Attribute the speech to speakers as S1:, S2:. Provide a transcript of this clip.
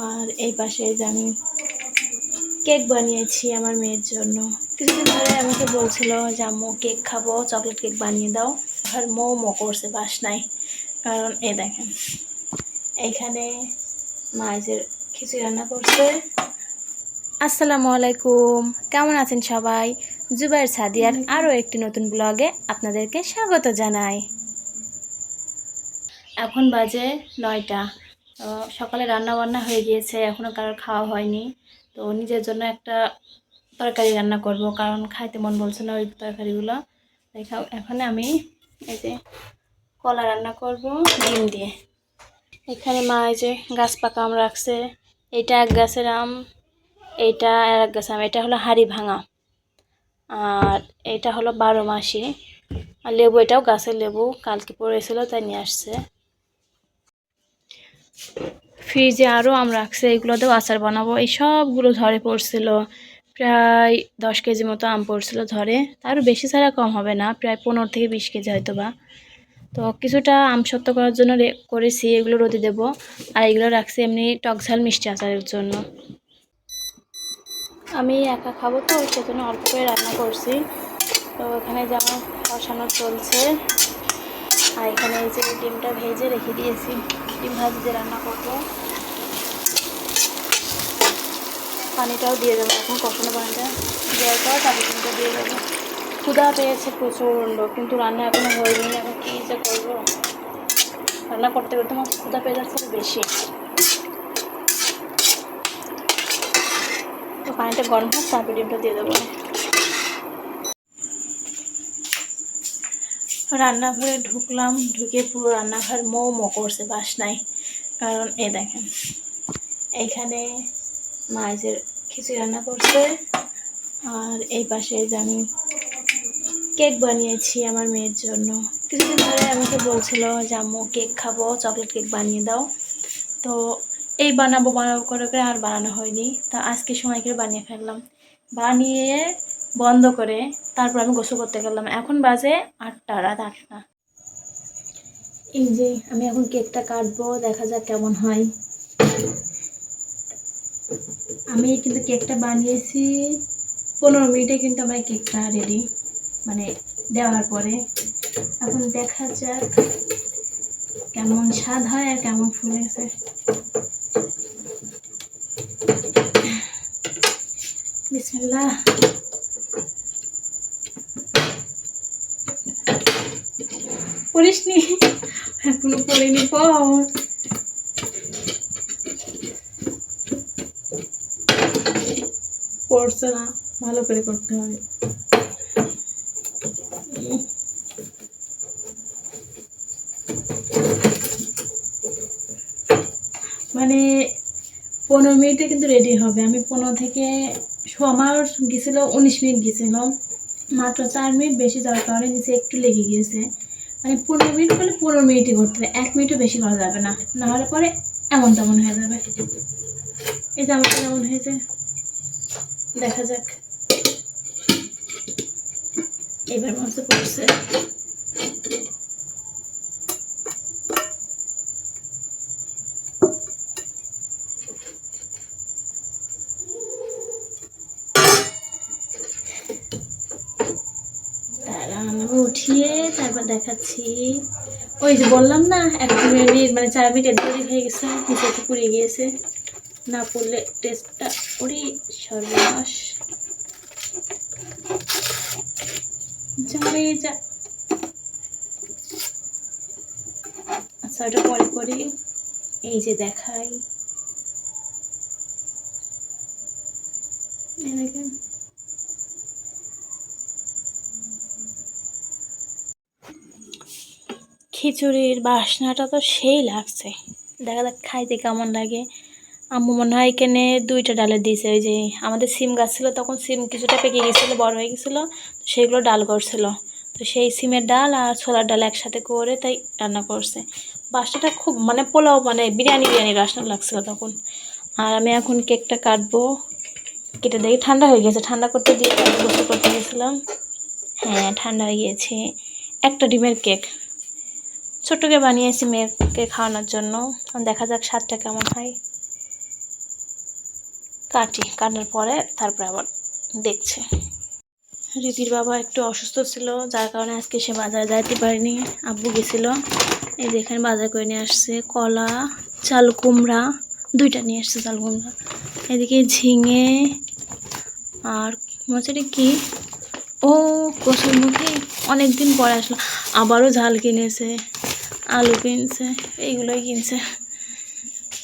S1: আর এই পাশে যে আমি কেক বানিয়েছি আমার মেয়ের জন্য। কিছুদিন ধরে আমাকে বলছিল যে আম্মু কেক খাবো, চকলেট কেক বানিয়ে দাও। আর মো করছে বাসনায়। কারণ এই দেখেন এইখানে মায়ের খিচুড়ি রান্না করছে। আসসালামু আলাইকুম, কেমন আছেন সবাই? জুবাইর সাদিয়ার আরও একটি নতুন ব্লগে আপনাদেরকে স্বাগত জানাই। এখন বাজে 9টা। তো সকালে রান্না বান্না হয়ে গিয়েছে, এখনও কারোর খাওয়া হয়নি। তো নিজের জন্য একটা তরকারি রান্না করব, কারণ খাইতে মন বলছে না ওই তরকারিগুলো। এখন আমি এই যে কলা রান্না করব ডিম দিয়ে। এখানে মা এই যে গাছ পাকা আম রাখছে। এটা এক গাছের আম, এইটা আর এক গাছ আম। এটা হলো হাড়ি ভাঙা, আর এটা হলো 12 মাসি। আর লেবু, এটাও গাছের লেবু, কালকে পড়েছিল তাই নিয়ে আসছে। ফ্রিজে আরও আম রাখছে, এগুলোতেও আচার বানাবো। এই সবগুলো ঝড়ে পড়ছিল, প্রায় 10 কেজি মতো আম পড়ছিল ঝড়ে। তারও বেশি ছাড়া কম হবে না, প্রায় 15 থেকে 20 কেজি হয়তো বা। তো কিছুটা আম সত্য করার জন্য করেছি, এগুলো রোদে দেবো। আর এগুলো রাখছি এমনি টক ঝাল মিষ্টি আচারের জন্য। আমি একা খাবো তো, সেজন্য অল্প করে রান্না করছি। তো এখানে যেমন কষানো চলছে, আর এখানে এই যে ডিমটা ভেজে রেখে দিয়েছি, ডিম ভাজি রান্না করবো। পানিটাও দিয়ে দেবো এখন, কষানো পানিটা দেওয়ার পর তারপর ডিমটা দিয়ে দেবো। ক্ষুধা পেয়েছে প্রচণ্ড, কিন্তু রান্না এখনো হয়নি। এখন কী যে করবো, রান্না করতে করতে আমার ক্ষুধা পেয়ে যাচ্ছে বেশি। তো পানিটা গরম হোক, তারপর ডিমটা দিয়ে দেবো। রান্নাঘরে ঢুকলাম, ঢুকে পুরো রান্নাঘর মো করছে বাসনায়। কারণ এ দেখেন এইখানে মায়ের খিচুড়ি রান্না করছে। আর এই পাশে যে আমি কেক বানিয়েছি আমার মেয়ের জন্য। কিছুদিন ধরে আমাকে বলছিল যে আম্মু কেক খাবো, চকলেট কেক বানিয়ে দাও। তো এই বানাবো করে করে আর বানানো হয়নি। তা আজকে সময় করে বানিয়ে ফেললাম। বানিয়ে বন্ধ করে তারপর আমি গোসল করতে গেলাম। এখন বাজে 8টা, রাত 8টা। এই যে আমি এখন কেকটা কাটবো, দেখা যাক কেমন হয়। আমি কিন্তু কেকটা বানিয়েছি 15 মিনিটে, কিন্তু আমার কেকটা রেডি, মানে দেওয়ার পরে। এখন দেখা যাক কেমন স্বাদ হয় আর কেমন ফুলেছে। বিসমিল্লাহ। পড়িসনি? এখনো পড়িনি, পড়। পড়ছে না, ভালো করে করতে হবে। মানে 15 মিনিটে কিন্তু রেডি হবে। আমি 15 থেকে, আমার গেছিল 19 মিনিট গেছিল, মাত্র 4 মিনিট বেশি যাওয়ার কারণে নিচে একটু লেগে গিয়েছে। মানে 15 মিনিট বলে 15 মিনিটই করতে হবে, 1 মিনিটও বেশি করা যাবে না, না হলে পরে এমন তেমন হয়ে যাবে। এই যে আমাকে কেমন হয়েছে দেখা যাক। এবার মতো পড়ছে। উঠিয়ে তারপর দেখাচ্ছি। ওই যে বললাম না 1 মিনিট, মানে 4 মিনিট দেরি হয়ে গেছে, নিচে একটু পুড়ে গিয়েছে। না পড়লে টেস্টটা ওরে সর্বনাশ। যাবে যা। আচ্ছা, ওটা পরে করি। এই যে দেখাই, এই দেখেন খিচুড়ির বাসনাটা তো সেই লাগছে। দেখা যাক খাইতে কেমন লাগে। আম্মু মনে হয় এখানে 2টা ডালে দিয়েছে। ওই যে আমাদের সিম গাছ ছিল, তখন সিম কিছুটা পেকে গেছিলো, বড় হয়ে গেছিলো, তো সেগুলো ডাল করছিল। তো সেই সিমের ডাল আর ছোলার ডাল একসাথে করে তাই রান্না করছে। বাসনাটা খুব, মানে পোলাও, মানে বিরিয়ানি বিরিয়ানি বাসনা লাগছিল তখন। আর আমি এখন কেকটা কাটবো। কেটে দেখি ঠান্ডা হয়ে গেছে, ঠান্ডা করতে দিয়ে গোসল করতে গেছিলাম। হ্যাঁ, ঠান্ডা হয়ে গিয়েছে। একটা ডিমের কেক ছোট্টকে বানিয়েছি মেয়েকে খাওয়ানোর জন্য। দেখা যাক স্বাদটা কেমন হয়। কাটার পরে তারপরে আবার দেখছে। রীতির বাবা একটু অসুস্থ ছিল, যার কারণে আজকে সে বাজারে যাইতে পারেনি। আব্বু গেছিল, এই যে এখানে বাজার করে নিয়ে আসছে কলা, চাল কুমড়া, 2টা নিয়ে আসছে চাল কুমড়া, এদিকে ঝিঙে আর মশারি কি ও কসুরমুখী অনেকদিন পরে আসলো। আবারও ঝাল কিনেছে, আলু কিনছে, এইগুলোই কিনছে।